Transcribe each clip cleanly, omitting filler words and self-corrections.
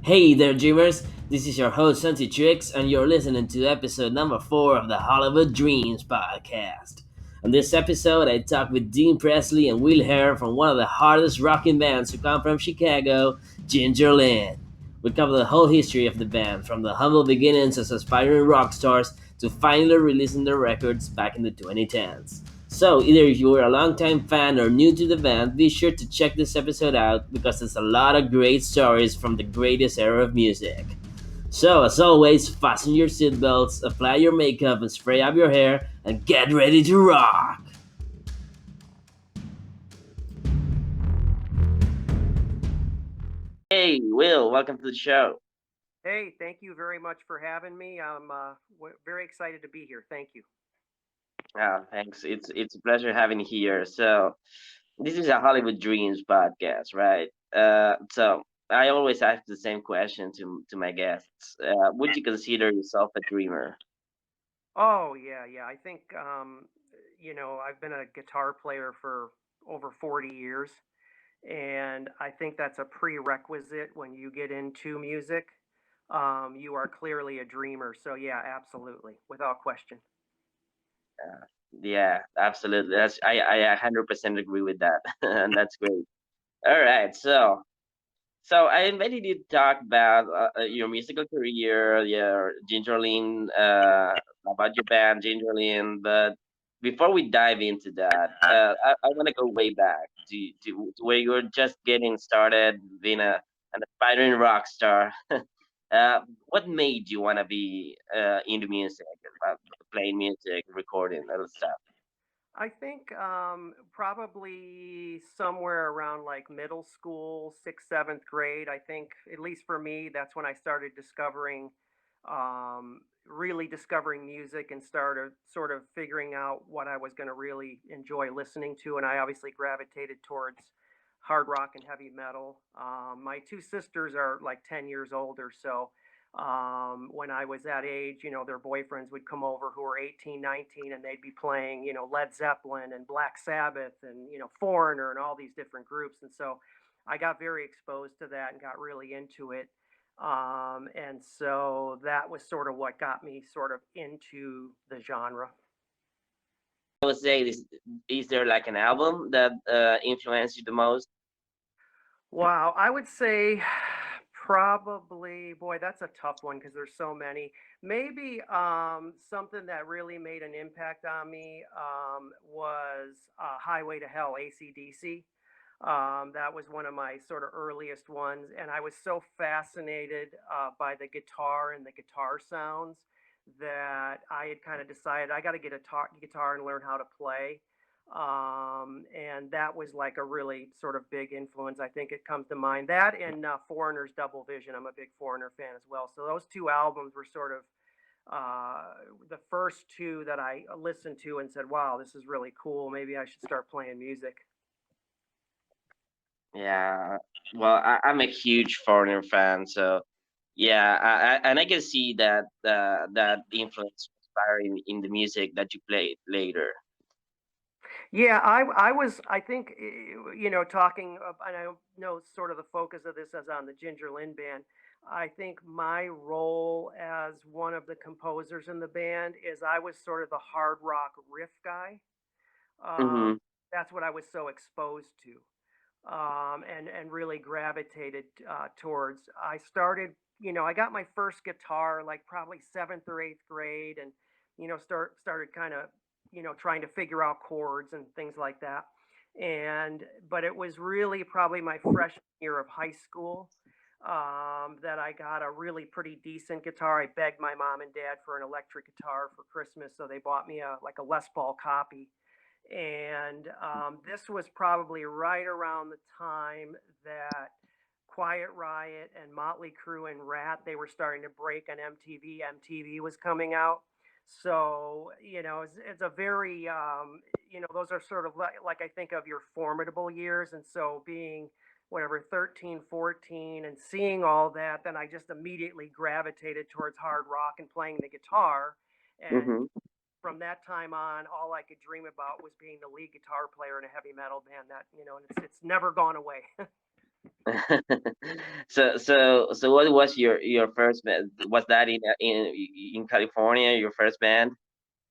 Hey there, dreamers! This is your host, Santi Trix, and you're listening to episode number 4 of the Hollywood Dreams podcast. On this episode, I talk with Dean Pressley and Will Hare from one of the hardest rocking bands to come from Chicago, Gynger Lynn. We cover the whole history of the band, from the humble beginnings as aspiring rock stars to finally releasing their records back in the 2010s. So, either if you were a longtime fan or new to the band, be sure to check this episode out because there's a lot of great stories from the greatest era of music. So, as always, fasten your seatbelts, apply your makeup, and spray up your hair, and get ready to rock! Hey, Will, welcome to the show. Hey, thank you very much for having me. I'm very excited to be here. Thank you. Thanks. It's a pleasure having you here. So, this is a Hollywood Dreams podcast, right? So I always ask the same question to my guests. Would you consider yourself a dreamer? Oh, yeah, yeah. I think, I've been a guitar player for over 40 years, and I think that's a prerequisite when you get into music. You are clearly a dreamer. So, yeah, absolutely, without question. Yeah, absolutely. I 100% agree with that, and that's great. All right, so I invited you to talk about your musical career, your Gingerlin, about your band Gingerlin. But before we dive into that, I want to go way back to where you were just getting started being an aspiring rock star. What made you want to be into music, uh, playing music, recording, all that stuff? I think probably somewhere around like middle school, sixth, seventh grade. I think, at least for me, that's when I started really discovering music and started sort of figuring out what I was going to really enjoy listening to. And I obviously gravitated towards hard rock and heavy metal. My two sisters are like 10 years older. So when I was that age, their boyfriends would come over who were 18, 19, and they'd be playing, Led Zeppelin and Black Sabbath and, Foreigner and all these different groups. And so I got very exposed to that and got really into it. And so that was sort of what got me sort of into the genre. I would say, is there like an album that influenced you the most? Wow, I would say probably, boy, that's a tough one because there's so many. Maybe something that really made an impact on me was Highway to Hell, AC/DC. That was one of my sort of earliest ones, and I was so fascinated by the guitar and the guitar sounds that I had kind of decided I got to get a guitar and learn how to play. And that was like a really sort of big influence. I think it comes to mind that and Foreigner's Double Vision. I'm a big Foreigner fan as well. So those two albums were sort of uh, the first two that I listened to and said, "Wow, this is really cool. Maybe I should start playing music." Yeah, well, I'm a huge Foreigner fan, so yeah, and I can see that that influence inspiring in the music that you played later. Yeah, I was, I think, talking, and I know sort of the focus of this is on the Ginger Lynn band. I think my role as one of the composers in the band is I was sort of the hard rock riff guy. Um, Hmm. that's what I was so exposed to, and really gravitated towards. I started, I got my first guitar like probably seventh or eighth grade, and started kind of trying to figure out chords and things like that. And but it was really probably my freshman year of high school that I got a really pretty decent guitar. I begged my mom and dad for an electric guitar for Christmas, so they bought me a Les Paul copy. And this was probably right around the time that Quiet Riot and Motley Crue and Rat, they were starting to break on MTV. MTV was coming out. So, it's a very, those are sort of like I think of your formidable years. And so being whatever, 13, 14, and seeing all that, then I just immediately gravitated towards hard rock and playing the guitar. And Hmm. from that time on, all I could dream about was being the lead guitar player in a heavy metal band. That and it's never gone away. So what was your first band? Was that in California, your first band?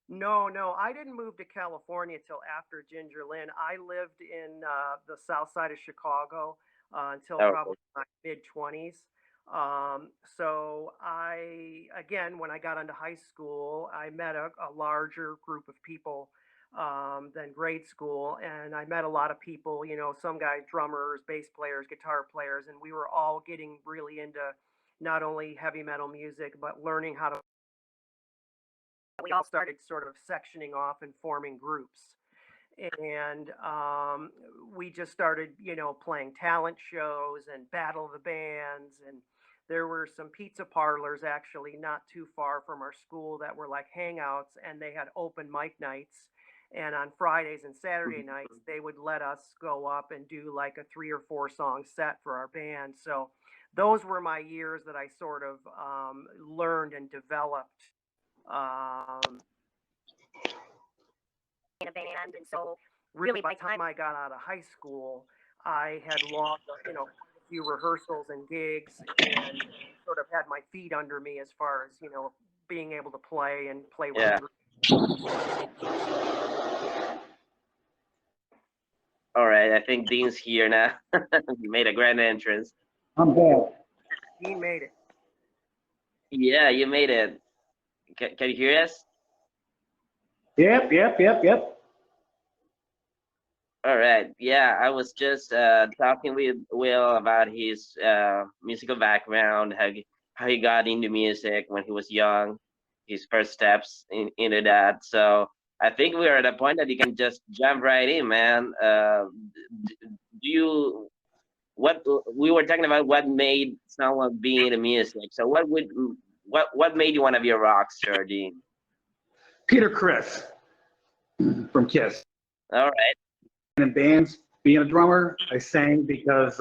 No, no, I didn't move to California till after Ginger Lynn. I lived in the south side of Chicago until Okay. probably my mid 20s. So again, when I got into high school, I met a larger group of people than grade school. And I met a lot of people, some guys, drummers, bass players, guitar players, and we were all getting really into not only heavy metal music, but learning how to we all started sort of sectioning off and forming groups. And we just started, playing talent shows and battle of the bands. And there were some pizza parlors actually not too far from our school that were like hangouts, and they had open mic nights. And on Fridays and Saturday nights, they would let us go up and do like a 3 or 4 song set for our band. So those were my years that I sort of learned and developed um, in a band. And so, really, by the time I got out of high school, I had logged, quite a few rehearsals and gigs, and sort of had my feet under me as far as being able to play and play with a Yeah. group. All right. I think Dean's here now. He made a grand entrance. I'm back. Dean made it. Yeah, you made it. Can you hear us? Yep. All right. Yeah, I was just talking with Will about his musical background, how he got into music when he was young, his first steps into that. So I think we're at a point that you can just jump right in, man. Do you what we were talking about? What made someone be into music? So what made you want to be a rock star, Dean? Peter Chris from Kiss. All right. In bands, being a drummer, I sang because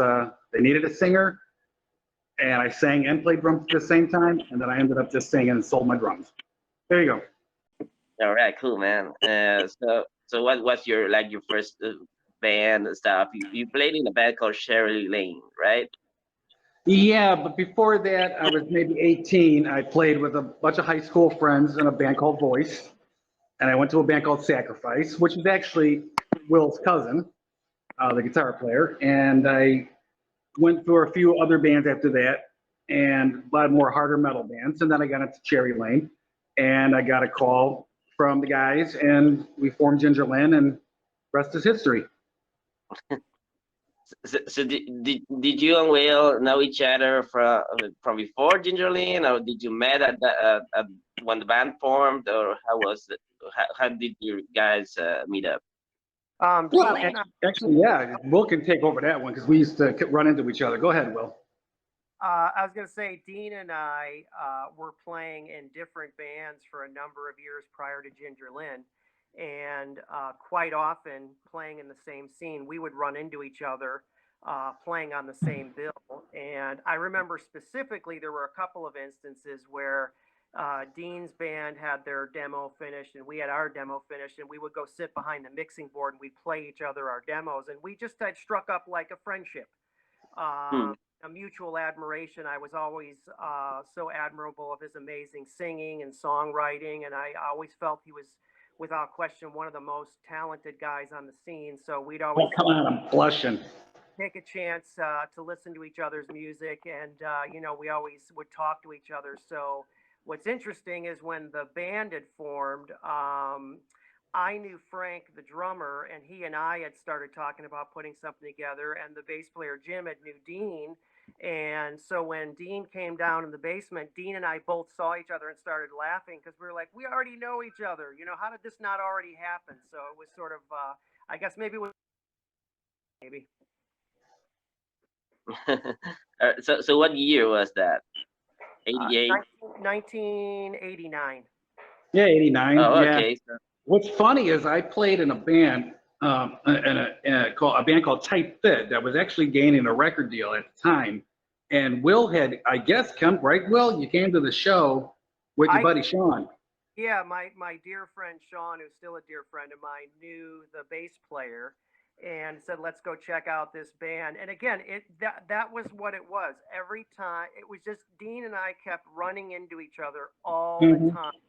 they needed a singer, and I sang and played drums at the same time, and then I ended up just singing and sold my drums. There you go. All right, cool, man. So what was your first band and stuff? You played in a band called Shirley Lane, right? Yeah, but before that, I was maybe 18. I played with a bunch of high school friends in a band called Voice, and I went to a band called Sacrifice, which is actually Will's cousin, the guitar player, and I went through a few other bands after that and a lot more harder metal bands. And then I got into Cherry Lane and I got a call from the guys and we formed Ginger Lynn and rest is history. So did you and Will know each other from before Ginger Lynn, or did you met at when the band formed, or how was it? How did you guys meet up? Well, Dean and actually, yeah, Will can take over that one because we used to run into each other. Go ahead, Will. I was going to say, Dean and I were playing in different bands for a number of years prior to Ginger Lynn, and quite often playing in the same scene, we would run into each other playing on the same bill. And I remember specifically there were a couple of instances where Dean's band had their demo finished and we had our demo finished, and we would go sit behind the mixing board and we'd play each other our demos, and we just had struck up like a friendship. Hmm. A mutual admiration. I was always so admirable of his amazing singing and songwriting, and I always felt he was, without question, one of the most talented guys on the scene. So we'd Oh, always come on, I'm blushing. take a chance to listen to each other's music, and we always would talk to each other. So what's interesting is when the band had formed, I knew Frank, the drummer, and he and I had started talking about putting something together, and the bass player Jim had knew Dean. And so when Dean came down in the basement, Dean and I both saw each other and started laughing because we were like, we already know each other. How did this not already happen? So it was sort of, I guess maybe it was maybe. So what year was that? Uh, 88. 1989. Yeah, 89. Oh, Yeah. okay. What's funny is I played in a band, a band called Tight Fit that was actually gaining a record deal at the time. And Will had, I guess, come, right, Will? You came to the show with your I buddy Sean. Yeah, my dear friend Sean, who's still a dear friend of mine, knew the bass player, and said, "Let's go check out this band." And again, that was what it was. Every time it was just Dean and I kept running into each other all the Mhm. time.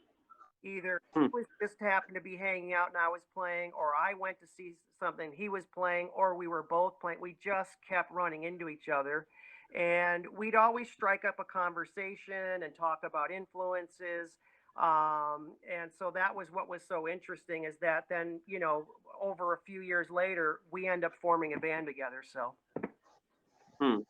Either he Hmm. was just happened to be hanging out and I was playing, or I went to see something he was playing, or we were both playing. We just kept running into each other. And we'd always strike up a conversation and talk about influences. And so that was what was so interesting is that then, over a few years later, we end up forming a band together. So, Hmm.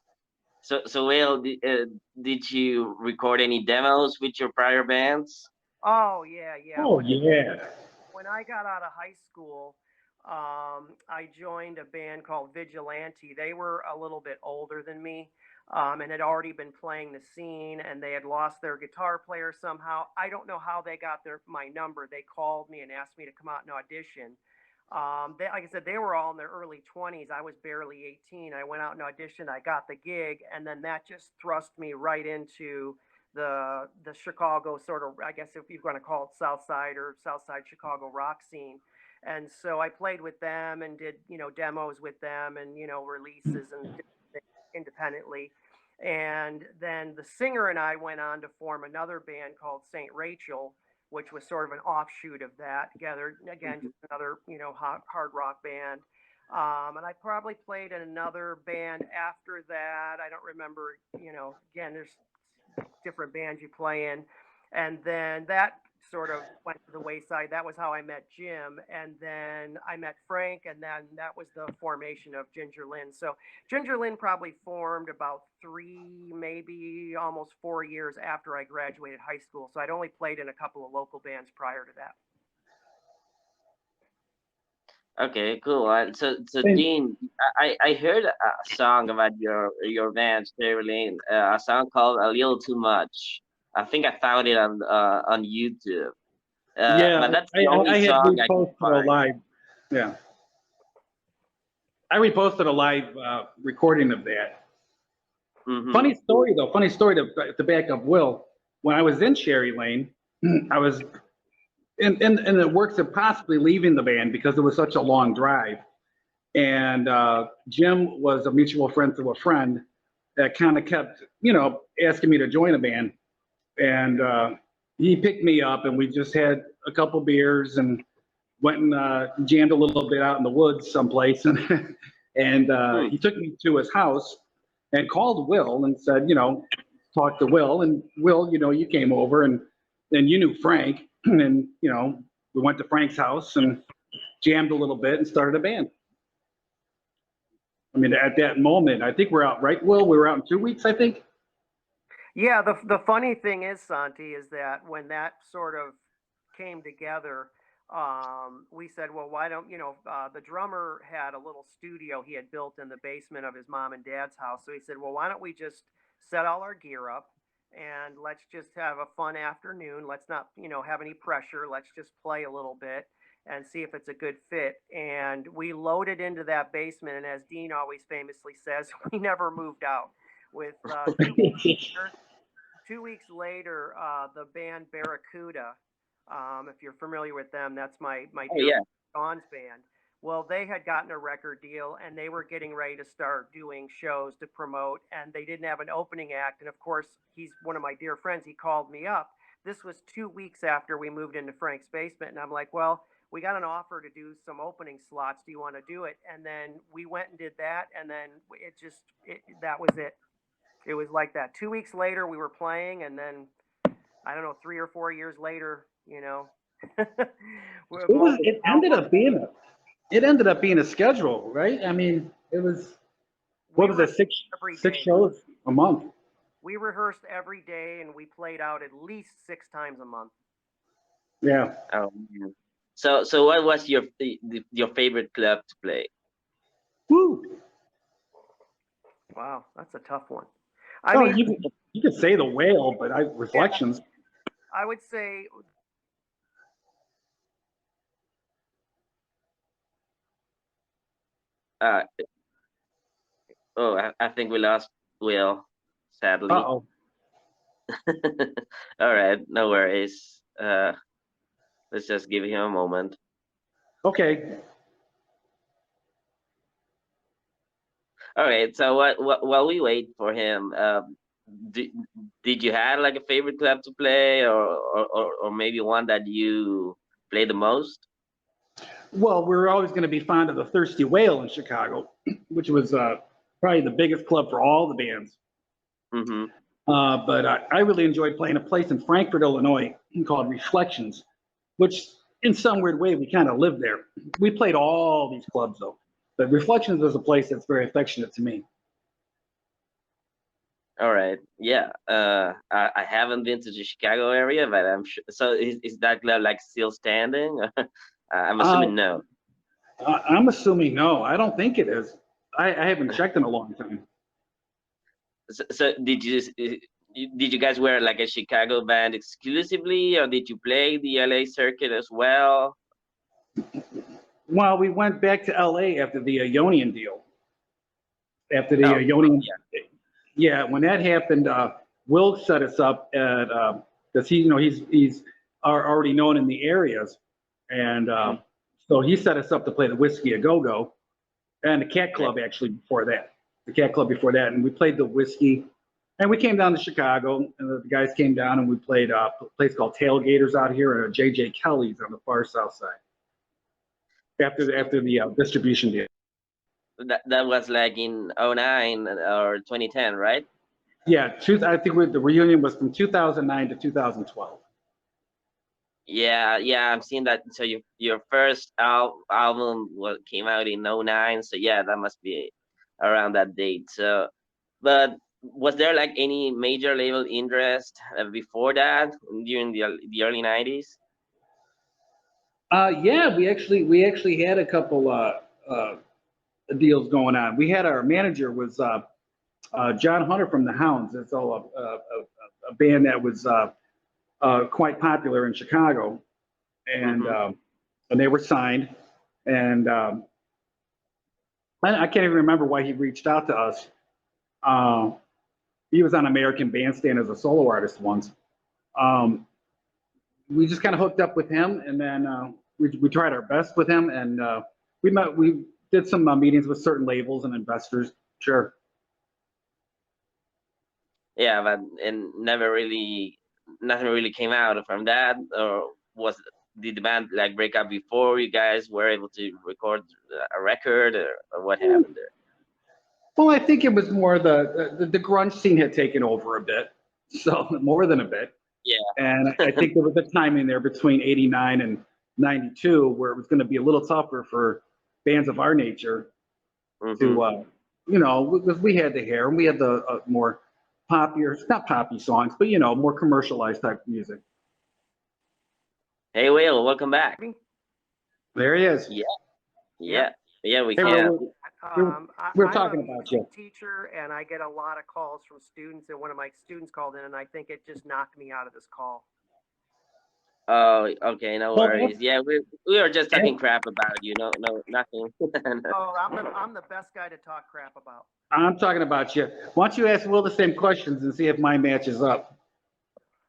So Will, did you record any demos with your prior bands? oh, yeah, yeah. Oh, yeah. When I got out of high school, I joined a band called Vigilante. They were a little bit older than me, and had already been playing the scene, and they had lost their guitar player somehow. I don't know how they got my number. They called me and asked me to come out and audition. Like I said, they were all in their early 20s. I was barely 18. I went out and auditioned. I got the gig, and then that just thrust me right into the Chicago sort of, I guess if you're going to call it South Side or South Side Chicago rock scene. And so I played with them and did, demos with them and, releases and different things independently. And then the singer and I went on to form another band called St. Rachel, which was sort of an offshoot of that. Together, again, Mhm. just another, hard rock band. And I probably played in another band after that. I don't remember, again, there's different bands you play in. And then that sort of went to the wayside. That was how I met Jim. And then I met Frank, and then that was the formation of Gynger Lynn. So Gynger Lynn probably formed about 3, maybe almost 4 years after I graduated high school. So I'd only played in a couple of local bands prior to that. Okay, cool. So And Dean, I heard a song about your band, Sterling, a song called "A Little Too Much." I think I found it on YouTube. yeah, But that's the only I had song I could reposted a find. live, yeah, I reposted a live recording of that. Mm-hmm. Funny story though, funny story to back up Will. When I was in Cherry Lane, I was in the works of possibly leaving the band because it was such a long drive. And Jim was a mutual friend to a friend that kind of kept, asking me to join a band. And he picked me up, and we just had a couple beers and went and jammed a little bit out in the woods someplace. And Hmm. he took me to his house and called Will and said, talk to Will. And Will, you came over and then you knew Frank. And, we went to Frank's house and jammed a little bit and started a band. I mean, at that moment, I think we're out, right, Will? We were out in 2 weeks, I think. Yeah, the funny thing is, Santi, is that when that sort of came together, we said, well, why don't the drummer had a little studio he had built in the basement of his mom and dad's house. So he said, well, why don't we just set all our gear up and let's just have a fun afternoon. Let's not have any pressure. Let's just play a little bit and see if it's a good fit. And we loaded into that basement, and as Dean always famously says, we never moved out. With 2 weeks later, 2 weeks later, the band Barracuda, if you're familiar with them, that's my Oh dear yeah. Sean's band. Well, they had gotten a record deal and they were getting ready to start doing shows to promote, and they didn't have an opening act. And of course, he's one of my dear friends. He called me up. This was 2 weeks after we moved into Frank's basement, and I'm like, well, we got an offer to do some opening slots. Do you want to do it? And then we went and did that, and then that was it. It was like that. 2 weeks later, we were playing, and then I don't know, 3 or 4 years later, we're multiple It ended albums. up being a schedule, right? I mean, it was, what We was were it, six every six day. shows a month? We rehearsed every day, and we played out at least 6 times a month. Yeah. Oh man. So what was your favorite club to play? Woo. Wow, that's a tough one. I Oh, mean, you could say the whale, but yeah, reflections. I would say, Uh, oh, I think we lost Will, sadly. Uh-oh. All right, no worries. Let's just give him a moment. Okay. All right. So while we wait for him, did, did you have like a favorite club to play, or maybe one that you play the most? Well, we're always going to be fond of the Thirsty Whale in Chicago, which was probably the biggest club for all the bands. Mm-hmm. But I really enjoyed playing a place in Frankfort, Illinois called Reflections, which in some weird way we kind of lived there. We played all these clubs though, but Reflections is a place that's very affectionate to me. All right. Yeah. I haven't been to the Chicago area, but I'm sure. So is that club like still standing? I'm Uh, assuming no. I'm assuming no, I don't think it is. I haven't checked in a long time. So did you guys wear like a Chicago band exclusively, or did you play the LA circuit as well? Well, we went back to LA after the Ionian deal. After the Oh, Ionian, yeah. yeah, when that happened, Will set us up at because he's already known in the areas, and Mhm. so he set us up to play the Whiskey a Go Go and the Cat Yeah. Club actually before that, the Cat Club before that, and we played the Whiskey, and we came down to Chicago, and the guys came down and we played a place called Tailgaters out here at JJ Kelly's on the far south side after the distribution deal. That was like in '09 or 2010, right? Yeah, I think the reunion was from 2009 to 2012. Yeah, yeah, I'm seeing that. So your first album came out in '09, so yeah, that must be around that date. So, but was there like any major label interest before that during the early '90s? Yeah, we actually had a couple deals going on. We had our manager was John Hunter from the Hounds. It's all a band that was quite popular in Chicago, and Mm-hmm. um, and they were signed. And I can't even remember why he reached out to us. Uh, he was on American Bandstand as a solo artist once. Um, we just kind of hooked up with him, and then we tried our best with him, and we did some meetings with certain labels and investors. Sure. Yeah, but and never really nothing really came out from that, or was did the band like break up before you guys were able to record a record, or what happened there? Well, I think it was more the grunge scene had taken over a bit, so more than a bit. Yeah. And I think there was a timing there between '89 and '92 where it was going to be a little tougher for bands of our nature Mm-hmm. to, because we had the hair and we had the more poppier, not poppy songs, but more commercialized type music. Hey, Will, welcome back. There he is. Yeah, Yep. yeah, yeah. We Hey, can. we're I'm a talking about music you. teacher, and I get a lot of calls from students. And one of my students called in, and I think it just knocked me out of this call. Oh, okay, no Well, worries. Yeah, we were just talking crap about you. No, no, nothing. Oh, I'm the best guy to talk crap about. I'm talking about you. Why don't you ask Will the same questions and see if mine matches up?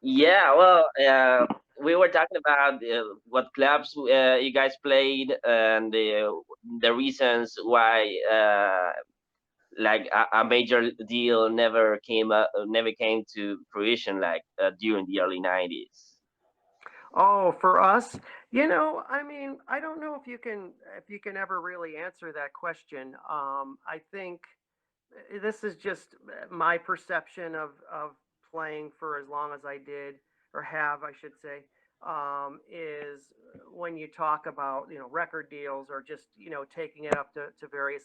Yeah, well, we were talking about what clubs you guys played and the reasons why like a major deal never came to fruition like during the early '90s. Oh, for us, I mean, I don't know if you can ever really answer that question. I think this is just my perception of playing for as long as I did or have, I should say, is when you talk about record deals or just taking it up to various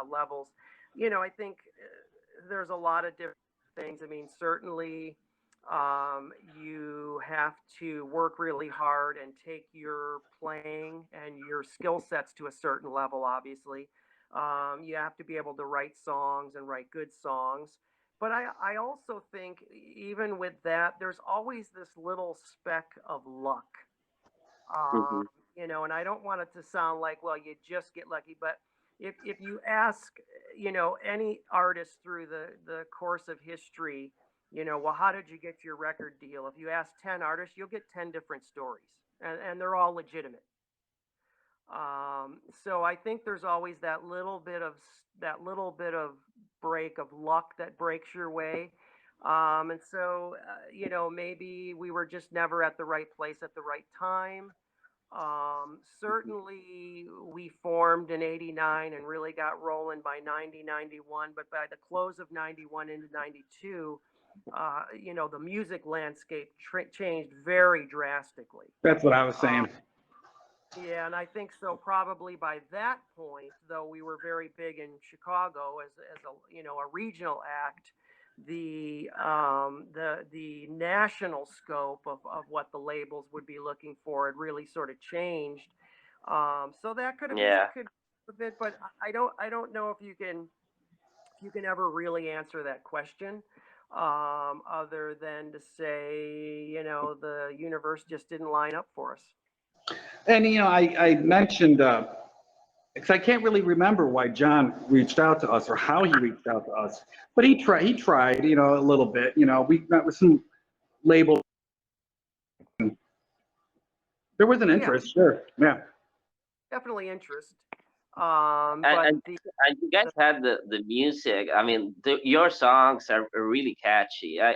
levels. I think there's a lot of different things. I mean, certainly you have to work really hard and take your playing and your skill sets to a certain level, obviously. You have to be able to write songs and write good songs. But I also think, even with that, there's always this little speck of luck. Um, Hmm. and I don't want it to sound like, well, you just get lucky, but if you ask, any artist through the course of history, well, how did you get your record deal? If you ask 10 artists, you'll get 10 different stories, and they're all legitimate. So I think there's always that little bit of break of luck that breaks your way. And so, maybe we were just never at the right place at the right time. Certainly, we formed in '89 and really got rolling by 90, 91. But by the close of '91 into '92, the music landscape changed very drastically. That's what I was Um, saying. yeah, and I think so. Probably by that point, though, we were very big in Chicago as a regional act. The national scope of what the labels would be looking for had really sort of changed. So that Yeah. could be a bit, but I don't know if you can ever really answer that question, other than to say the universe just didn't line up for us. And, I mentioned, because I can't really remember why John reached out to us or how he reached out to us, but he tried, a little bit, we met with some labels. There was an Yeah, interest, sure, yeah. definitely interest. And, But and, and you guys had the music. I mean, your songs are really catchy. I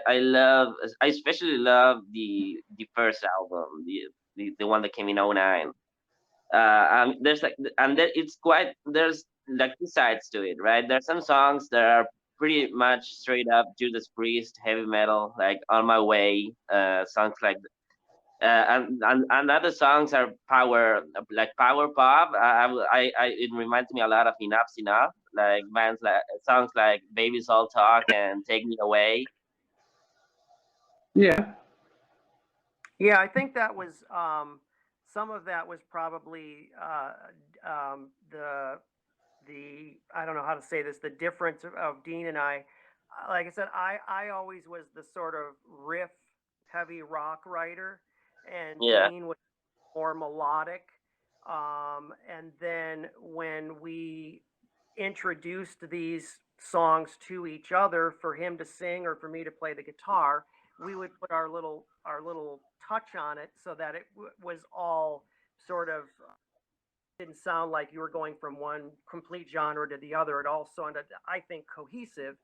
especially love the first album, the one that came in '09. There's like, and there, it's quite, there's like two sides to it, right? There's some songs that are pretty much straight up Judas Priest heavy metal, like On My Way, songs like, and other songs are like power pop. It reminds me a lot of Enough's Enough, like bands like songs like Baby's All Talk and Take Me Away. Yeah, yeah, I think that was some of that was probably the I don't know how to say this, the difference of Dean and I. Like I said, I always was the sort of riff heavy rock writer, and Yeah, Dean was more melodic. And then when we introduced these songs to each other for him to sing or for me to play the guitar, we would put our little touch on it so that it was all sort of didn't sound like you were going from one complete genre to the other. It all sounded, I think, cohesive.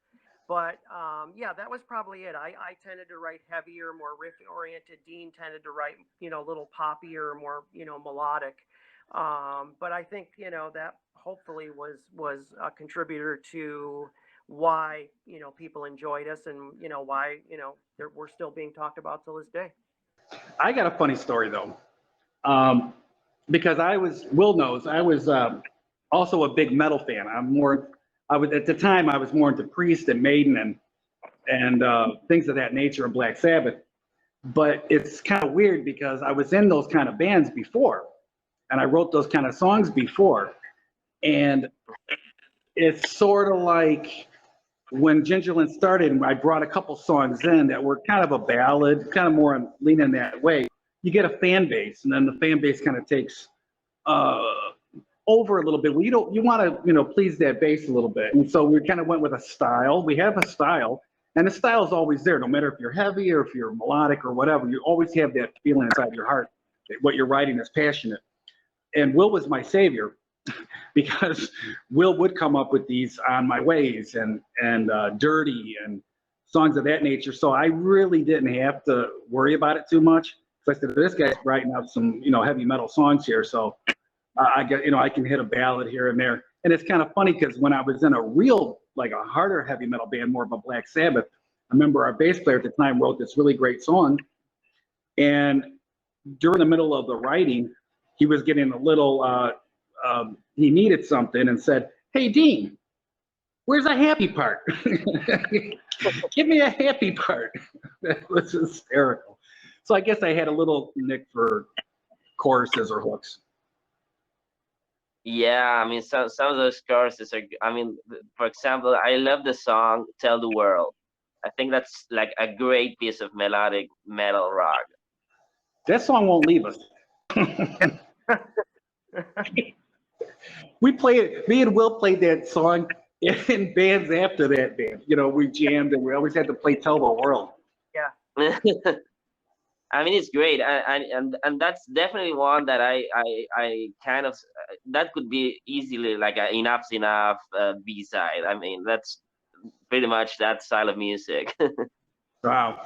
But yeah, that was probably it. I tended to write heavier, more riff oriented. Dean tended to write, a little poppier, more, melodic. But I think, that hopefully was a contributor to why, people enjoyed us, and, why, we're still being talked about till this day. I got a funny story though. Um, because Will knows, I was also a big metal fan. I was, at the time, I was more into Priest and Maiden and things of that nature and Black Sabbath. But it's kind of weird because I was in those kind of bands before and I wrote those kind of songs before. And it's sort of like when Gynger Lynn started, I brought a couple songs in that were kind of a ballad, kind of more leaning that way. You get a fan base, and then the fan base kind of takes uh, over a little bit. Well, you want to, please that base a little bit. And so we kind of went with a style. We have a style, and the style is always there, no matter if you're heavy or if you're melodic or whatever. You always have that feeling inside your heart that what you're writing is passionate. And Will was my savior because Will would come up with these On My Ways and Dirty and songs of that nature. So I really didn't have to worry about it too much. So I said, this guy's writing out some, heavy metal songs here. So I get, I can hit a ballad here and there. And it's kind of funny because when I was in a real, like a harder heavy metal band, more of a Black Sabbath, I remember our bass player at the time wrote this really great song. And during the middle of the writing, he was getting a little, he needed something and said, "Hey, Dean, where's the happy part? Give me a happy part." That was hysterical. So I guess I had a little nick for choruses or hooks. yeah. I mean, some of those choruses are. I mean, for example, I love the song "Tell the World." I think that's like a great piece of melodic metal rock. That song won't leave us. We played it. Me and Will played that song in bands after that band. We jammed and we always had to play "Tell the World." Yeah. I mean, it's great, and that's definitely one that I kind of, that could be easily like a Enough's Enough B side. I mean, pretty much that style of music. Wow.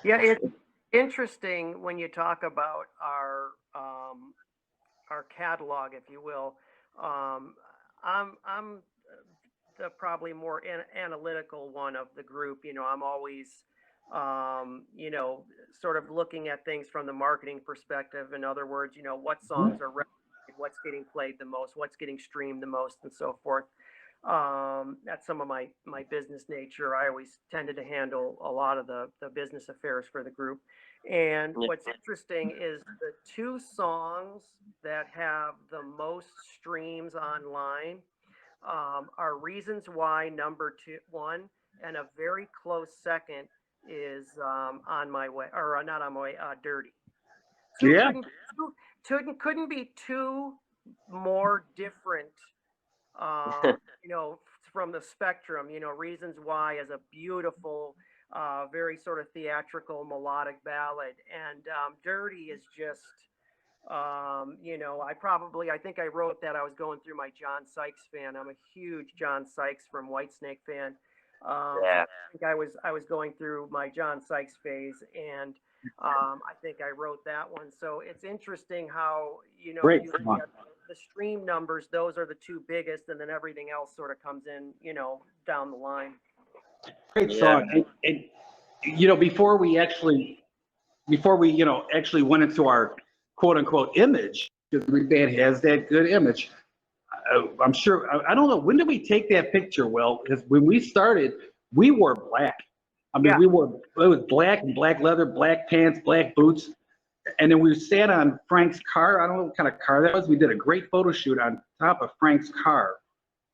Yeah, it's interesting when you talk about our catalog, if you will. Um, I'm the probably more analytical one of the group. You know, I'm always you know, sort of looking at things from the marketing perspective. In other words, you know, what songs are what's getting played the most, what's getting streamed the most, and so forth. That's some of my business nature. I always tended to handle a lot of the business affairs for the group. And what's interesting is the two songs that have the most streams online are Reasons Why number one, and a very close second is On My Way, or not On My Way, Dirty. Two Yeah. couldn't be two more different, you know, from the spectrum. You know, Reasons Why is a beautiful, very sort of theatrical melodic ballad, and Dirty is just, you know, I think I wrote that I was going through my John Sykes fan. I'm a huge John Sykes from Whitesnake fan. So Yeah. I think I was going through my John Sykes phase, and I think I wrote that one. So it's interesting how, you know, Great you look song. at the stream numbers; those are the two biggest, and then everything else sort of comes in, you know, down the line. Great Yeah. song. And you know, before we, you know, actually went into our quote unquote image, because every band has that good image. I'm sure, I don't know, when did we take that picture? Well, because when we started, we wore black. I mean, Yeah, it was black and black leather, black pants, black boots. And then we sat on Frank's car. I don't know what kind of car that was. We did a great photo shoot on top of Frank's car.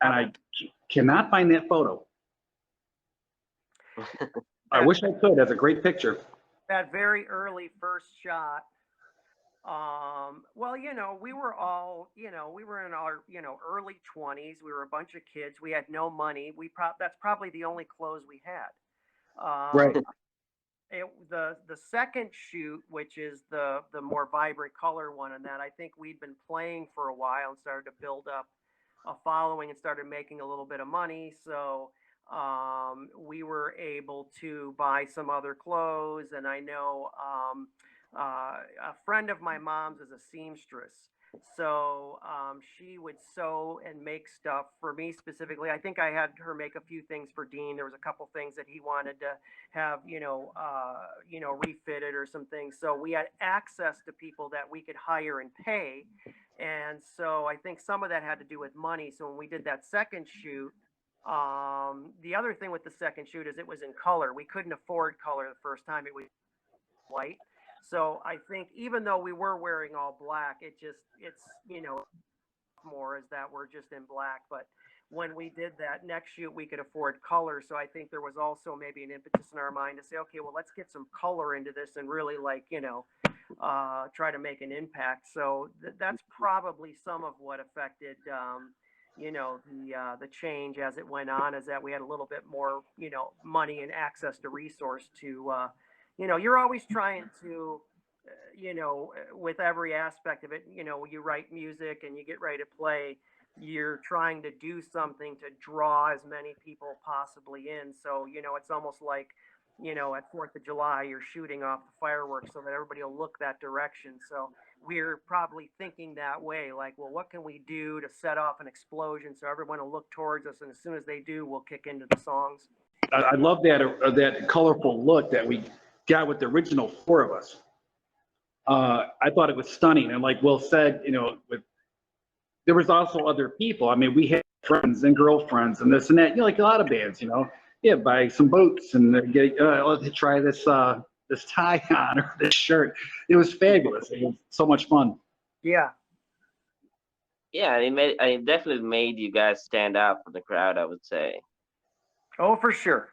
And love I it. cannot find that photo. I That wish I could. That's a great picture. that very early first shot. Well, you know, we were all, you know, we were in our, you know, early 20s. We were a bunch of kids. We had no money. That's probably the only clothes we had. Right. The second shoot, which is the more vibrant color one, and that I think we'd been playing for a while and started to build up a following and started making a little bit of money. So we were able to buy some other clothes, and I know a friend of my mom's is a seamstress. So she would sew and make stuff for me specifically. I think I had her make a few things for Dean. There was a couple things that he wanted to have, you know, refitted or some things. So we had access to people that we could hire and pay. And so I think some of that had to do with money. So when we did that second shoot, the other thing with the second shoot is it was in color. We couldn't afford color the first time. It was white. So I think even though we were wearing all black, it's, you know, more is that we're just in black. But when we did that next shoot, we could afford color. So I think there was also maybe an impetus in our mind to say, okay, well, let's get some color into this and really, like, you know, try to make an impact. So that's probably some of what affected, you know, the change as it went on, is that we had a little bit more, you know, money and access to resource to, you know, you're always trying to, you know, with every aspect of it, you know, you write music and you get ready to play, you're trying to do something to draw as many people possibly in. So, you know, it's almost like, you know, at 4th of July, you're shooting off the fireworks so that everybody will look that direction. So we're probably thinking that way, like, well, what can we do to set off an explosion so everyone will look towards us? And as soon as they do, we'll kick into the songs. I love that colorful look that we got with the original four of us. I thought it was stunning. And like Will said, you know, there was also other people. I mean, we had friends and girlfriends and this and that, you know, like a lot of bands, you know, yeah, buy some boots and get, let's try this tie on or this shirt. It was fabulous. It was so much fun. Yeah. Yeah, it definitely made you guys stand out from the crowd, I would say. Oh, for sure.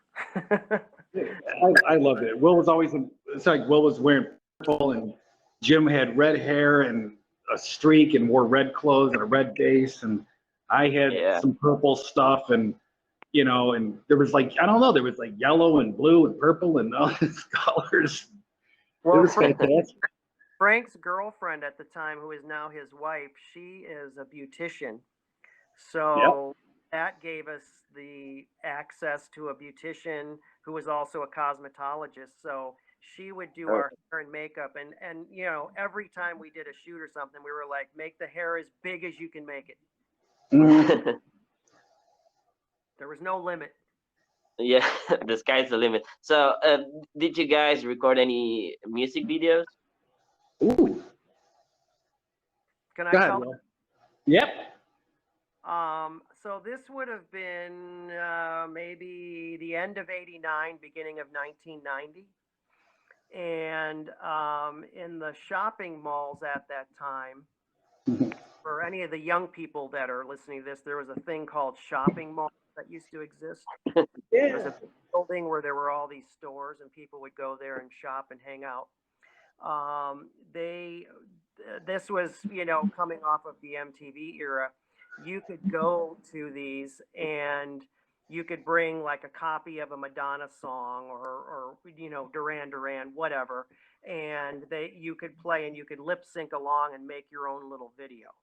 I loved it. It's like Will was wearing purple and Jim had red hair and a streak and wore red clothes and a red bass. And I had Yeah. some purple stuff and, you know, and there was like, I don't know, there was like yellow and blue and purple and all these colors. It Well, was fantastic. Frank's girlfriend at the time, who is now his wife, she is a beautician. Yep. So that gave us the access to a beautician who was also a cosmetologist. So she would do Oh. our hair and makeup, and you know, every time we did a shoot or something, we were like, make the hair as big as you can make it. Mhm. There was no limit. Yeah, the sky's the limit. So, did you guys record any music videos? Ooh, Can go I ahead, tell? Will. Yep. So this would have been maybe the end of '89, beginning of 1990. And in the shopping malls at that time, for any of the young people that are listening to this, there was a thing called shopping malls that used to exist. It was Yeah. a building where there were all these stores, and people would go there and shop and hang out. They This was, you know, coming off of the MTV era. You could go to these and you could bring like a copy of a Madonna song, or you know, Duran Duran, whatever, and they you could play and you could lip sync along and make your own little video.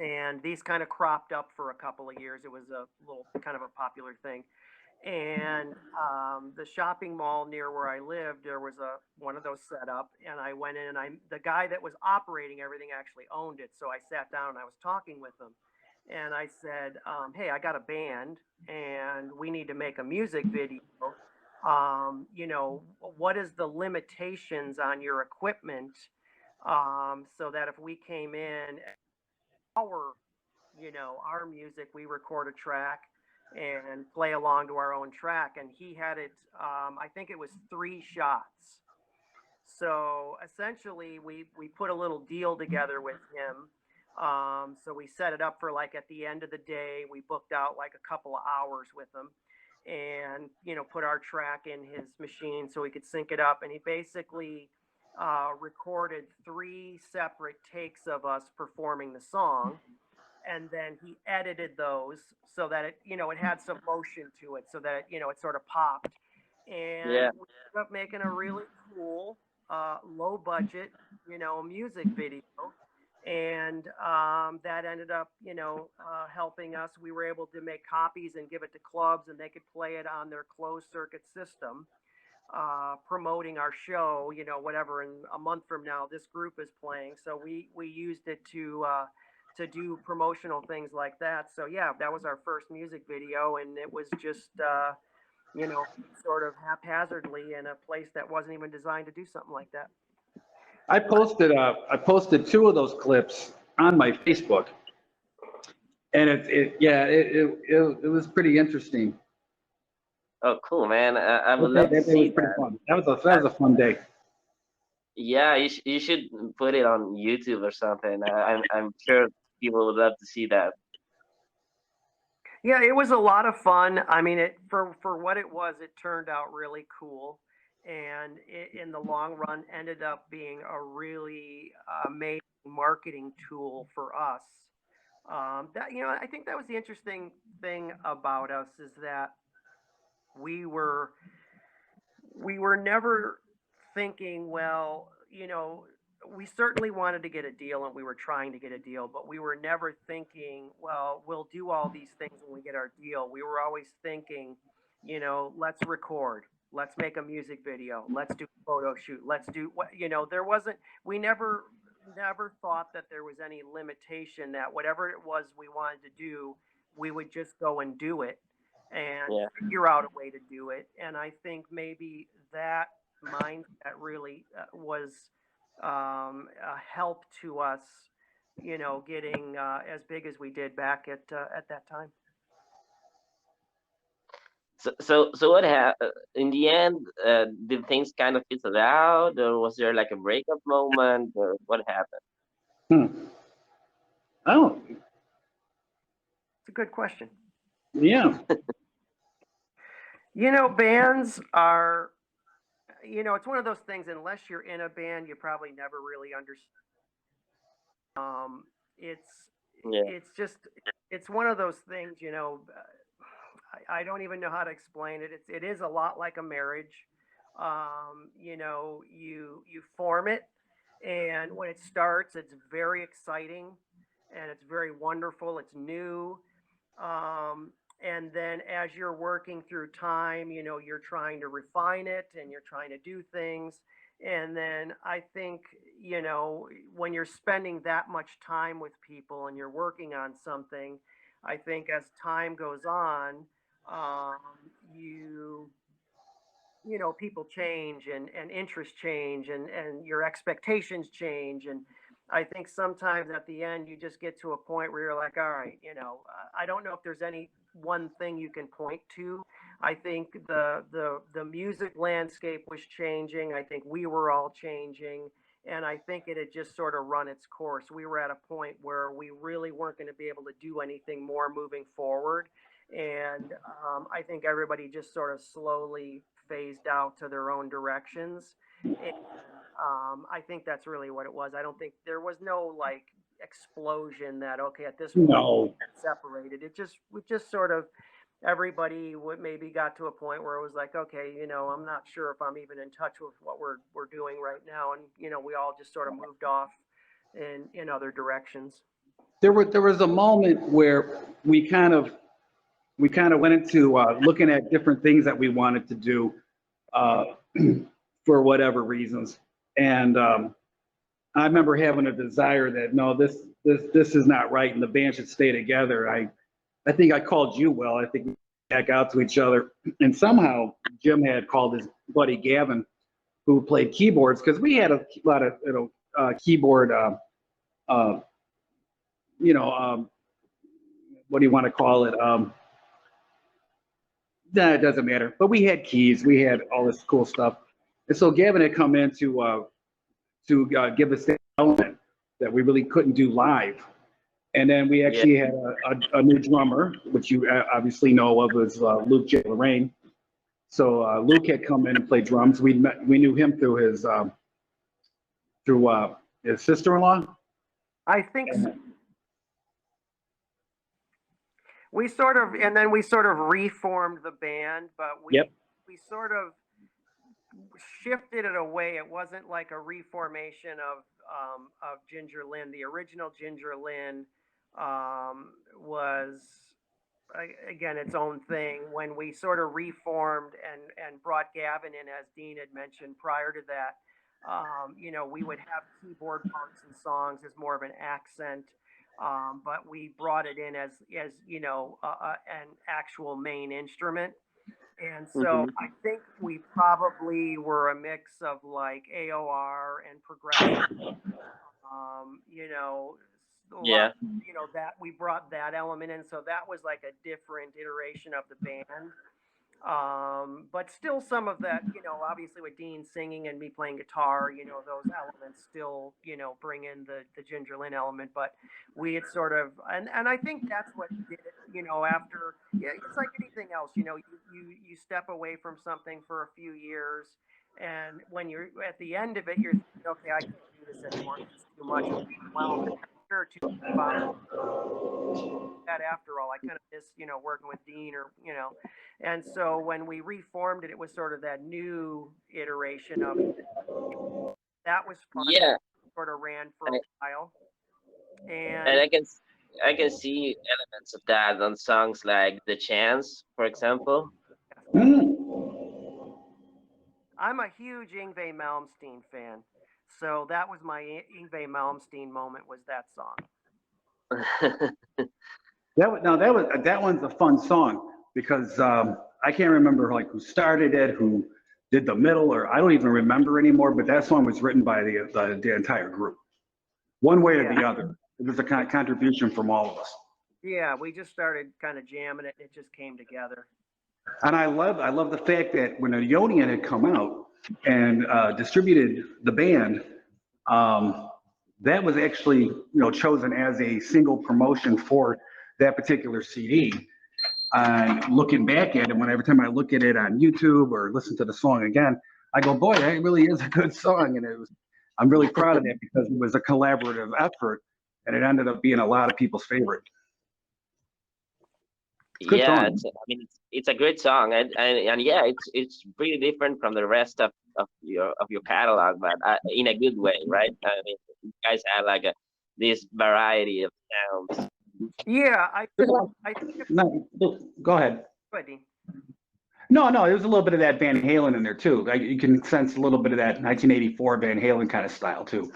And these kind of cropped up for a couple of years. It was a little kind of a popular thing. And the shopping mall near where I lived, there was a one of those set up, and I went in, and the guy that was operating everything actually owned it. So I sat down and I was talking with him, and I said, "Hey, I got a band, and we need to make a music video. You know, what is the limitations on your equipment, so that if we came in our, you know, our music, we record a track and play along to our own track." And he had it, I think it was 3 shots. So essentially we put a little deal together with him. So we set it up for like at the end of the day, we booked out like a couple of hours with him, and you know, put our track in his machine so he could sync it up. And he basically recorded 3 separate takes of us performing the song, and then he edited those so that it, you know, it had some motion to it, so that it, you know, it sort of popped. And Yeah. we ended up making a really cool, low budget, you know, music video. And that ended up, you know, helping us. We were able to make copies and give it to clubs, and they could play it on their closed circuit system, promoting our show, you know, whatever. And a month from now, this group is playing. So we used it to do promotional things like that. So yeah, that was our first music video, and it was just you know, sort of haphazardly in a place that wasn't even designed to do something like that. I posted 2 of those clips on my Facebook, and it was pretty interesting. Oh, cool, man. I would love to It was see pretty that. fun. That was a fun day. Yeah, you should put it on YouTube or something. I'm sure people would love to see that. Yeah, it was a lot of fun. I mean, it for what it was, it turned out really cool, and it, in the long run, ended up being a really amazing marketing tool for us. That, you know, I think that was the interesting thing about us, is that we were we were never thinking, well, you know, we certainly wanted to get a deal and we were trying to get a deal, but we were never thinking, well, we'll do all these things when we get our deal. We were always thinking, you know, let's record, let's make a music video, let's do a photo shoot, let's do what, you know, there wasn't, we never thought that there was any limitation, that whatever it was we wanted to do, we would just go and do it and Yeah. figure out a way to do it. And I think maybe that mindset really was a help to us, you know, getting as big as we did back at that time. So what happened in the end? Did things kind of fizzle out, or was there like a breakup moment, or what happened? Hmm. Oh, It's a good question. yeah. You know, bands are, you know, it's one of those things. Unless you're in a band, you probably never really understand. Um, it's Yeah. it's just it's one of those things. You know, I don't even know how to explain it. It is a lot like a marriage. You know, you form it, and when it starts, it's very exciting, and it's very wonderful. It's new, And then as you're working through time, you're trying to refine it and you're trying to do things. And then I think, when you're spending that much time with people and you're working on something, I think as time goes on, um, you people change and interests change and your expectations change. And I think sometimes at the end you just get to a point where you're like, all right, I don't know if there's any one thing you can point to. I think the music landscape was changing. I think we were all changing. And I think it had just sort of run its course. We were at a point where we really weren't going to be able to do anything more moving forward. And I think everybody just sort of slowly phased out to their own directions. And I think that's really what it was. I don't think there was no like explosion that, okay, at this point No. separated. We just sort of everybody would maybe got to a point where it was like, okay, I'm not sure if I'm even in touch with what we're doing right now. And we all just sort of moved off in other directions. There was a moment where we kind of went into looking at different things that we wanted to do uh, for whatever reasons. And I remember having a desire that no, this is not right, and the band should stay together. I think I called you. Well, I think we back out to each other, and somehow Jim had called his buddy Gavin, who played keyboards, because we had a lot of keyboard. Uh, you know, what do you want to call it? Nah, it doesn't matter. But we had keys, we had all this cool stuff, and so Gavin had come in to give us that element that we really couldn't do live. And then we Yeah. actually had a new drummer, which you obviously know of, was Luke J. Lorraine. So Luke had come in and played drums. We knew him through his sister-in-law. I think and then we sort of reformed the band, but Yep. we sort of shifted it away. It wasn't like a reformation of Ginger Lynn. The original Ginger Lynn was again its own thing. When we sort of reformed and brought Gavin in, as Dean had mentioned prior to that, we would have keyboard parts and songs as more of an accent. But we brought it in as an actual main instrument. And so Hmm. I think we probably were a mix of like AOR and progressive. A lot, Yeah. that we brought that element in. So that was like a different iteration of the band. But still some of that, obviously with Dean singing and me playing guitar, those elements still, bring in the Ginger Lynn element. But we had sort of, and I think that's what did it, after, yeah, it's like anything else, you step away from something for a few years. And when you're at the end of it, you're thinking, okay, I can't do this anymore. It's too much. It's overwhelming. After a year or two, that after all, I kind of miss, working with Dean and so when we reformed it, it was sort of that new iteration of it. That was fun. Yeah. Sort of ran for a And, while. and And I can see elements of that on songs like The Chance, for example. Mm. I'm a huge Yngwie Malmsteen fan. So that was my Yngwie Malmsteen moment was that song. That one's a fun song because I can't remember like who started it, who did the middle, or I don't even remember anymore. But that song was written by the entire group, one way or Yeah. the other. It was a contribution from all of us. Yeah, we just started kind of jamming it and it just came together. And I love the fact that when Ionian had come out and distributed the band, um, that was actually chosen as a single promotion for that particular CD. And looking back at it, every time I look at it on YouTube or listen to the song again, I go, boy, that really is a good song. And I'm really proud of that because it was a collaborative effort, and it ended up being a lot of people's favorite. Good Yeah, song. it's a great song, and yeah, it's pretty different from the rest of your catalog, but in a good way, right? I mean, you guys have like this variety of sounds. Yeah, I think it's No, go ahead. funny. No, no, there was a little bit of that Van Halen in there too. Like you can sense a little bit of that 1984 Van Halen kind of style too,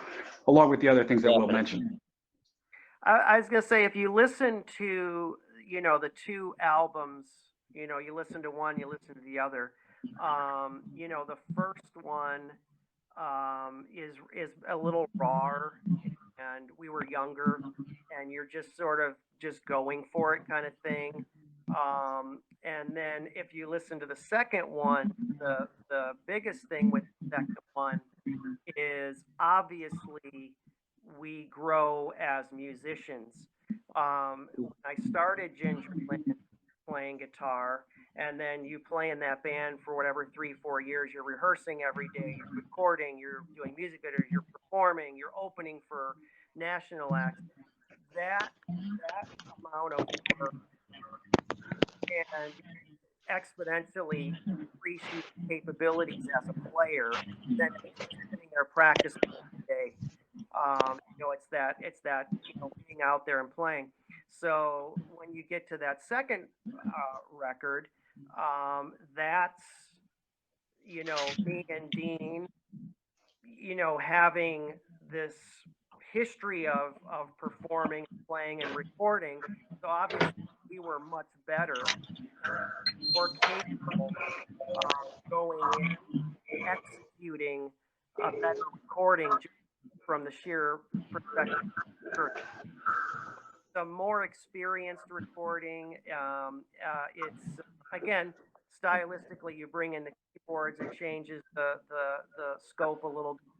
along with the other things that Will Definitely. mentioned. I was gonna say if you listen to the two albums, you listen to one, you listen to the other. The first one is a little raw, and we were younger, and you're just sort of just going for it kind of thing. And then if you listen to the second one, the biggest thing with the second one is obviously we grow as musicians. When I started Ginger Lynn playing guitar, and then you play in that band for whatever 3, 4 years, you're rehearsing every day, you're recording, you're doing music videos, you're performing, you're opening for national acts. That amount of work and exponentially increase your capabilities as a player than if you're just sitting there practicing every day. It's that being out there and playing. So when you get to that second record, that's me and Dean, having this history of performing, playing, and recording. So obviously we were much better and more capable going in executing a better recording just from the sheer perspective. The more experienced recording, it's again stylistically you bring in the keyboards, it changes the scope a little bit,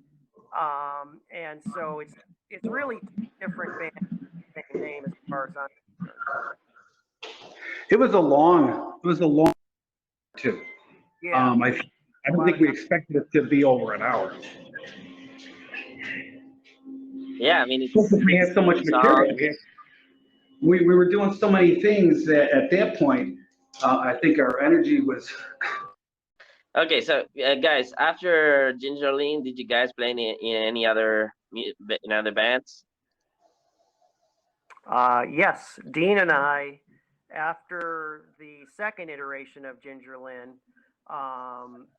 and so it's really different bands, same name as far as I'm concerned. It was a long too. Yeah, I a don't lot think of we time. expected it to be over an hour. Yeah, I mean Because we had so much 16 material. songs. We were doing so many things that at that point, I think our energy was. Okay, so guys, after Ginger Lynn, did you guys play in any other in other bands? Yes, Dean and I, after the second iteration of Ginger Lynn,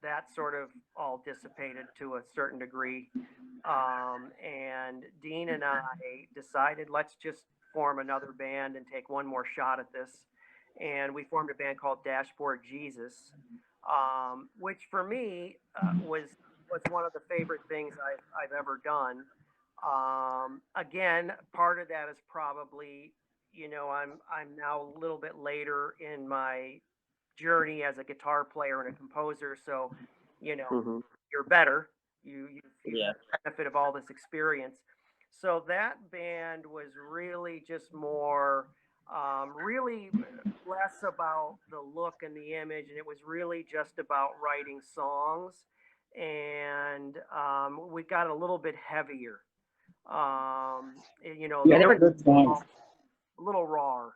that sort of all dissipated to a certain degree. And Dean and I decided let's just form another band and take one more shot at this. And we formed a band called Dashboard Jesus, which for me was one of the favorite things I've ever done. Again, part of that is probably, I'm now a little bit later in my journey as a guitar player and a composer, so you know Hmm. you're better. You've Yeah. had the benefit of all this experience. So that band was really just more, really less about the look and the image, and it was really just about writing songs. And we got a little bit heavier. The Yeah, there were lyrics good songs. a little raw.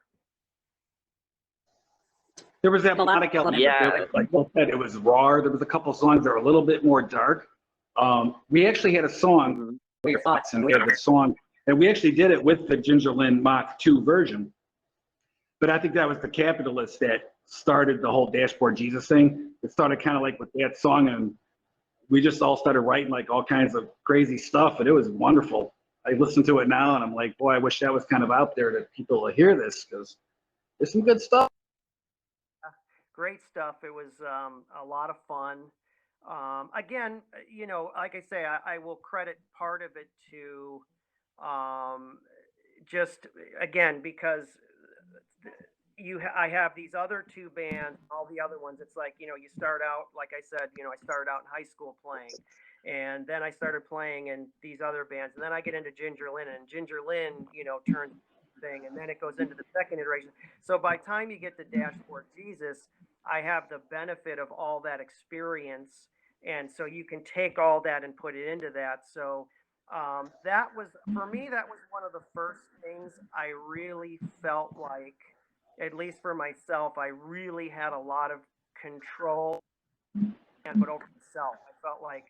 There was that melodic element, but Yeah. like Will said, it was raw. There was a couple songs that were a little bit more dark. We actually had a song, Hmm. and we had the song, and we actually did it with the Ginger Lynn Mach 2 version. But I think that was the Capitalists that started the whole Dashboard Jesus thing. It started kind of like with that song, and we just all started writing like all kinds of crazy stuff, and it was wonderful. I listen to it now, and I'm like, boy, I wish that was kind of out there that people to hear this because there's some good stuff. Great stuff. It was a lot of fun. Again, like I say, I will credit part of it to um, just again because I have these other two bands, all the other ones. It's like you start out, like I said, I started out in high school playing, and then I started playing in these other bands, and then I get into Ginger Lynn, and Ginger Lynn, turns thing, and then it goes into the second iteration. So by the time you get to Dashboard Jesus, I have the benefit of all that experience, and so you can take all that and put it into that. So that was for me. That was one of the first things I really felt like, at least for myself, I really had a lot of control and but over myself. I felt like,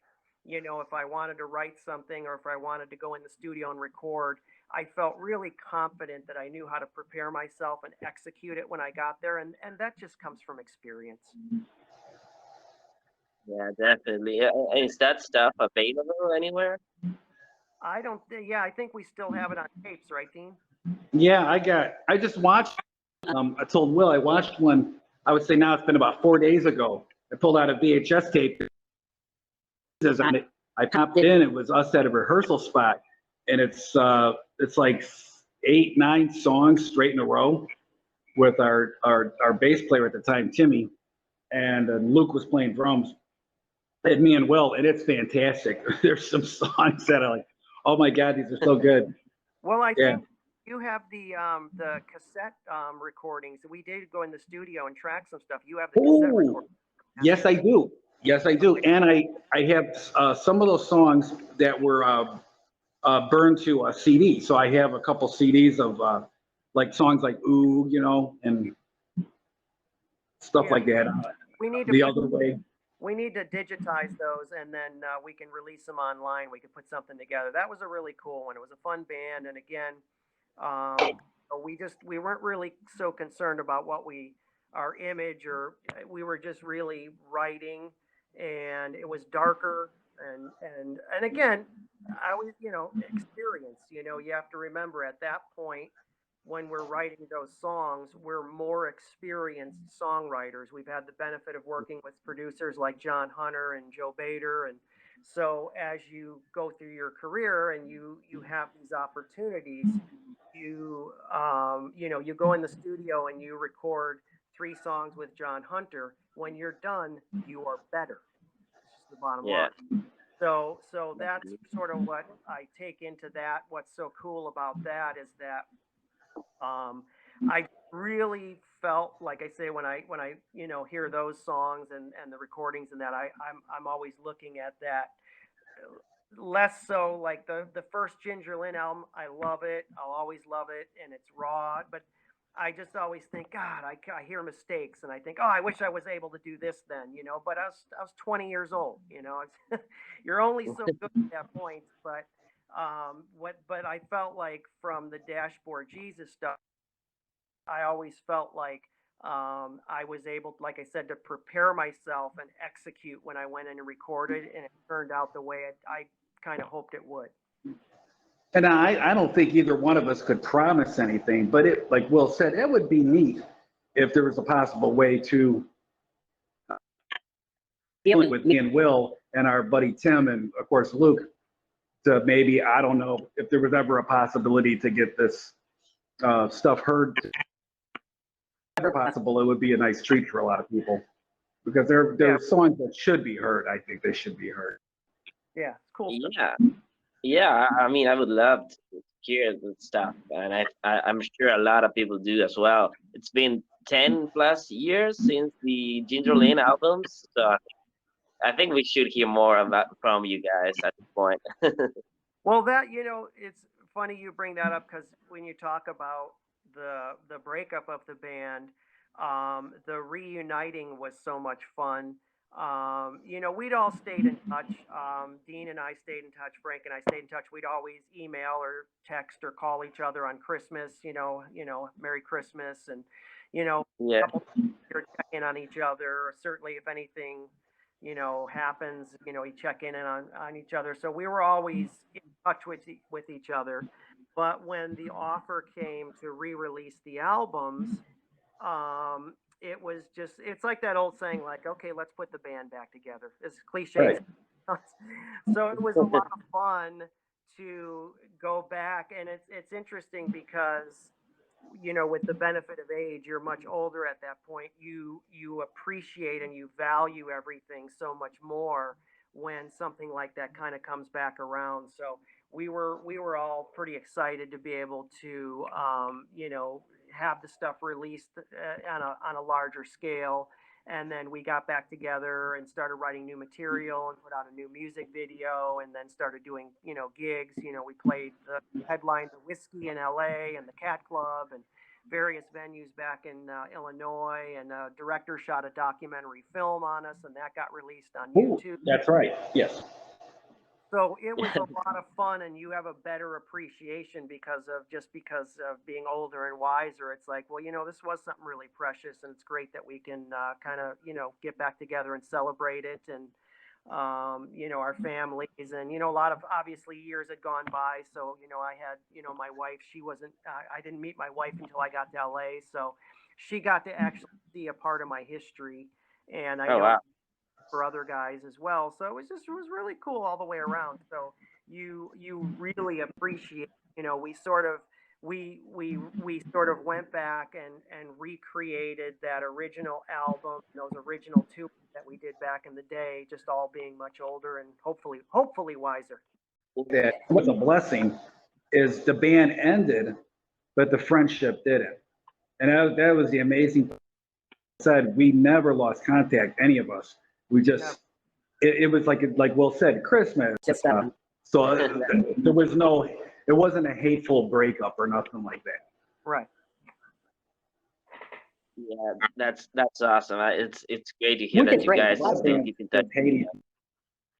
if I wanted to write something or if I wanted to go in the studio and record, I felt really confident that I knew how to prepare myself and execute it when I got there, and that just comes from experience. Yeah, definitely. Is that stuff available anywhere? I don't think, yeah, I think we still have it on tapes, right, Dean? Yeah, I just watched, I told Will, I watched one, I would say now it's been about 4 days ago. I pulled out a VHS tape on it. I popped in, it was us at a rehearsal spot, and it's like 8, 9 songs straight in a row with our bass player at the time, Timmy, and Luke was playing drums, and me and Will, and it's fantastic. There's some songs that are like, oh my God, these are so good. Well, I Yeah. think you have the cassette recordings. We did go in the studio and track some stuff. You have the cassette Oh, recording. yes, I do. Yes, I do. And I have some of those songs that were burned to a CD. So I have a couple CDs of like songs like Ooh, and stuff Yeah, like that. we need to The put Other Way. we need to digitize those, and then we can release them online. We can put something together. That was a really cool one. It was a fun band, and again, um, we weren't really so concerned about our image, or we were just really writing, and it was darker, and again, I was experience. You have to remember at that point when we're writing those songs, we're more experienced songwriters. We've had the benefit of working with producers like John Hunter and Joe Bader. And so as you go through your career and you have these opportunities, you go in the studio and you record 3 songs with John Hunter. When you're done, you are better. It's just the bottom Yeah. line. So that's sort of what I take into that. What's so cool about that is that I really felt like I say when I hear those songs and the recordings and that I'm always looking at that less so like the first Ginger Lynn album. I love it. I'll always love it, and it's raw. But I just always think, God, I hear mistakes, and I think, oh, I wish I was able to do this then. But I was 20 years old. You're only so good at that point. But I felt like from the Dashboard Jesus stuff, I always felt like I was able, like I said, to prepare myself and execute when I went in and recorded, and it turned out the way I kind of hoped it would. And I don't think either one of us could promise anything, but like Will said, it would be neat if there was a possible way to dealing with me and Will and our buddy Tim and of course Luke to maybe, I don't know if there was ever a possibility to get this stuff heard. If possible, it would be a nice treat for a lot of people because there Yeah, are songs that should be heard. I think they should be heard. yeah, it's cool stuff. Yeah. Yeah, I mean, I would love to hear the stuff, and I'm sure a lot of people do as well. It's been 10 plus years since the Ginger Lynn albums, so I think we should hear more about from you guys at this point. Well, it's funny you bring that up because when you talk about the breakup of the band, the reuniting was so much fun. We'd all stayed in touch. Dean and I stayed in touch. Frank and I stayed in touch. We'd always email or text or call each other on Christmas. Merry Christmas, and a Yeah, couple check in on each other. Certainly, if anything happens, you check in on each other. So we were always in touch with each other. But when the offer came to re-release the albums, it was just, it's like that old saying, like, okay, let's put the band back together. As cliche as Right. it sounds. So it was a lot of fun to go back, and it's interesting because with the benefit of age, you're much older at that point. You appreciate and you value everything so much more when something like that kind of comes back around. So we were all pretty excited to be able to have the stuff released on a larger scale. And then we got back together and started writing new material and put out a new music video, and then started doing gigs. We played the headlined the Whiskey in LA and the Cat Club and various venues back in Illinois. And the director shot a documentary film on us, and that got released on Ooh, YouTube. that's right. Yes. So it was a lot of fun, and you have a better appreciation because of being older and wiser. It's like, well, this was something really precious, and it's great that we can kind of, get back together and celebrate it, and our families, and a lot of obviously years had gone by. So I had my wife. She wasn't. I didn't meet my wife until I got to LA, so she got to actually see a part of my history, and I Oh know wow. for other guys as well. So it was really cool all the way around. So you really appreciate, we sort of we sort of went back and recreated that original album, those original two that we did back in the day, just all being much older and hopefully wiser. That was a blessing is the band ended, but the friendship didn't. And that was the amazing said we never lost contact, any of us. We just it was like Will said, Christmas. So there was no, it wasn't a hateful breakup or nothing like that. Right. Yeah, that's awesome. It's great to hear that you guys still keep in touch.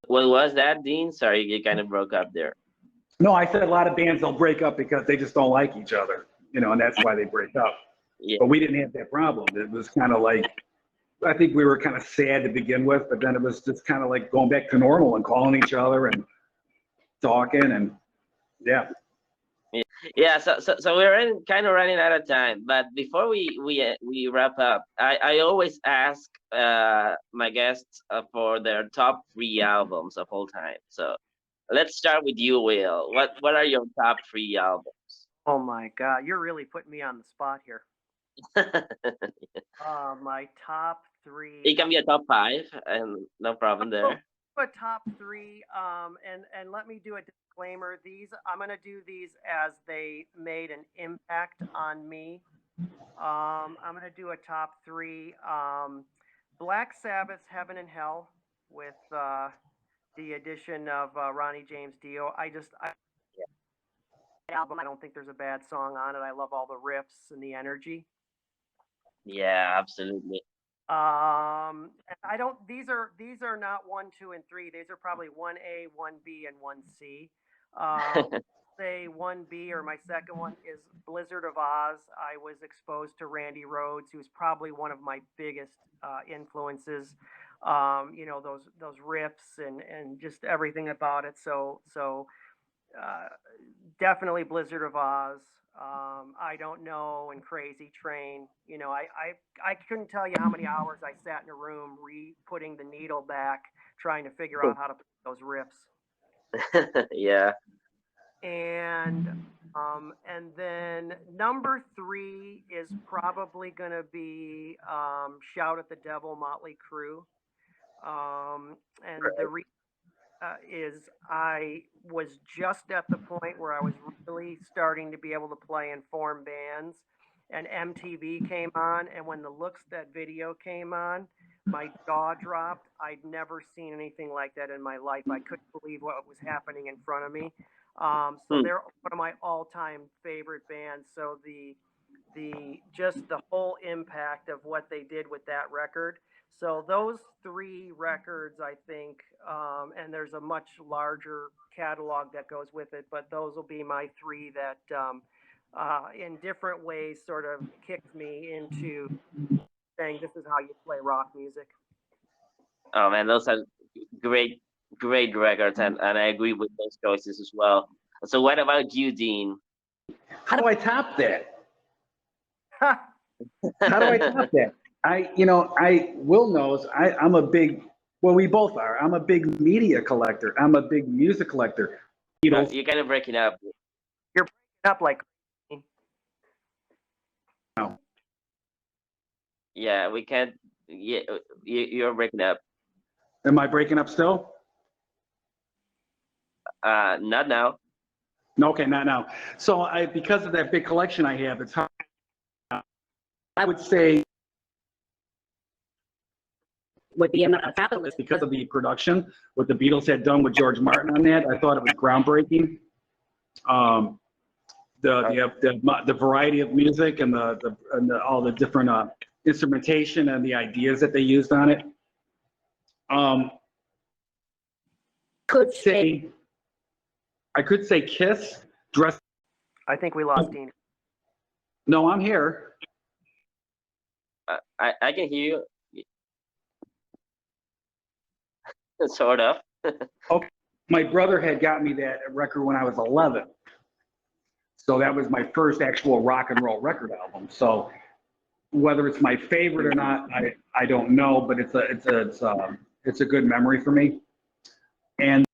What was that, Dean? Sorry, you kind of broke up there. No, I said a lot of bands don't break up because they just don't like each other, and that's why they break up. Yeah. But we didn't have that problem. It was kind of like, I think we were kind of sad to begin with, but then it was just kind of like going back to normal and calling each other and talking, and yeah. Yeah, so we're kind of running out of time, but before we wrap up, I always ask my guests for their top 3 albums of all time. So let's start with you, Will. What are your top 3 albums? Oh my God, you're really putting me on the spot here. My top 3. It can be a top 5, and no problem there. A top 3, and let me do a disclaimer. I'm going to do these as they made an impact on me. I'm going to do a top 3. Black Sabbath's Heaven and Hell with the addition of Ronnie James Dio. Album, I don't think there's a bad song on it. I love all the riffs and the energy. Yeah, absolutely. I don't. These are not 1, 2, and 3. These are probably 1A, 1B, and 1C. Say 1B, or my second one is Blizzard of Oz. I was exposed to Randy Rhoads, who's probably one of my biggest influences. Those riffs and just everything about it. So definitely Blizzard of Oz. I Don't Know and Crazy Train. I couldn't tell you how many hours I sat in a room putting the needle back, trying to figure out how to play those riffs. Yeah. And then number 3 is probably gonna be Shout at the Devil, Motley Crue. And the reason is I was just at the point where I was really starting to be able to play in form bands, and MTV came on, and when the Looks That video came on, my jaw dropped. I'd never seen anything like that in my life. I couldn't believe what was happening in front of me. So they're one of my all-time favorite bands. So just the whole impact of what they did with that record. So those 3 records, I think, and there's a much larger catalog that goes with it, but those will be my 3 that in different ways sort of kicked me into saying this is how you play rock music. Oh man, those are great records, and I agree with those choices as well. So what about you, Dean? How do I top that? How do I top that? Will knows, I'm a big, well, we both are. I'm a big media collector. I'm a big music collector. You're kind of breaking up. You're breaking up like. No. Yeah, we can't. Yeah, you're breaking up. Am I breaking up still? Not now. No, okay, not now. So because of that big collection I have, it's hard. I would say would be a capitalist because of the production, what the Beatles had done with George Martin on that. I thought it was groundbreaking. The variety of music and all the different instrumentation and the ideas that they used on it. Could say I could say Kiss, dress. I think we lost Dean. No, I'm here. I can hear you, sort of. Okay. My brother had got me that record when I was 11. So that was my first actual rock and roll record album. So whether it's my favorite or not, I don't know, but it's a good memory for me. And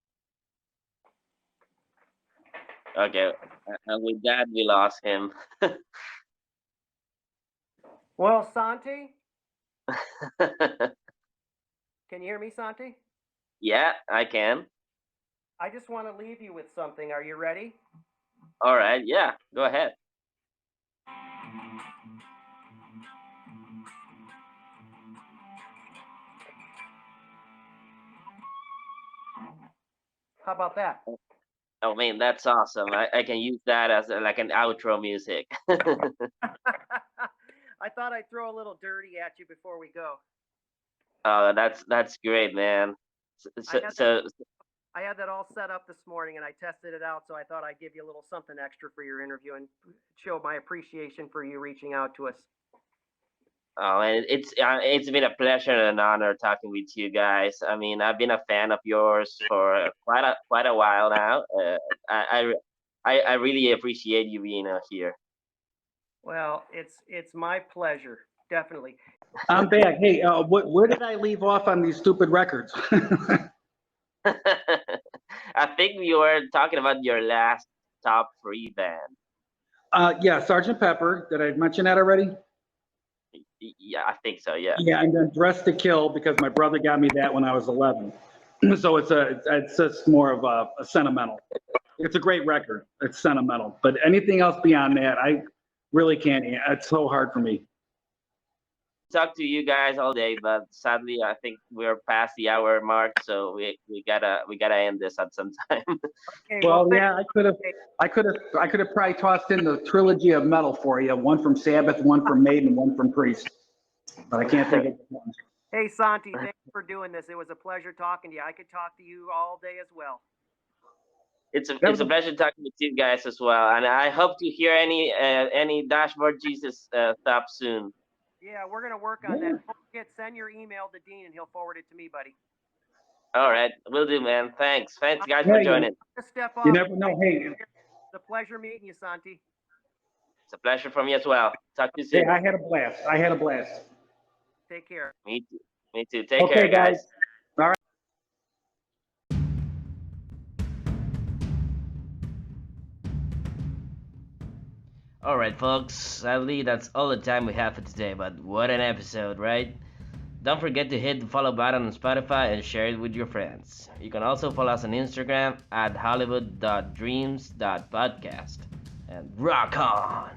Okay, and with that, we lost him. Well, Santi, can you hear me, Santi? Yeah, I can. I just want to leave you with something. Are you ready? All right, yeah, go ahead. How about that? I mean, that's awesome. I can use that as like an outro music. I thought I'd throw a little dirty at you before we go. Oh, that's great, man. I had that all set up this morning and I tested it out, so I thought I'd give you a little something extra for your interview and show my appreciation for you reaching out to us. Oh, and it's been a pleasure and an honor talking with you guys. I mean, I've been a fan of yours for quite a while now. I really appreciate you being here. Well, it's my pleasure, definitely. I'm back. Hey, where did I leave off on these stupid records? I think we were talking about your last top 3 band. Yeah, Sergeant Pepper. Did I mention that already? Yeah, I think so. Yeah. Yeah, and then Dress to Kill because my brother got me that when I was 11. So it's just more of a sentimental. It's a great record. It's sentimental, but anything else beyond that, I really can't. It's so hard for me. Talk to you guys all day, but sadly, I think we're past the hour mark, so we gotta end this at some time. Okay, Well, yeah, I could have probably tossed in the trilogy of metal for you. One from Sabbath, one from Maiden, one from Priest. But I can't think of one. Hey, Santi, thanks for doing this. It was a pleasure talking to you. I could talk to you all day as well. It's a pleasure talking with you guys as well, and I hope to hear any Dashboard Jesus stuff soon. Yeah, we're gonna work on that. Don't forget, send your email to Dean, and he'll forward it to me, buddy. All right, will do, man. Thanks guys for joining. Step off. You never know. Hey, It's a pleasure meeting you, Santi. It's a pleasure for me as well. Talk to you soon. hey, I had a blast. Take care. Me too. Take care, guys. All right. Alright, folks, sadly that's all the time we have for today, but what an episode, right? Don't forget to hit the follow button on Spotify and share it with your friends. You can also follow us on Instagram at hollywood.dreams.podcast. And rock on!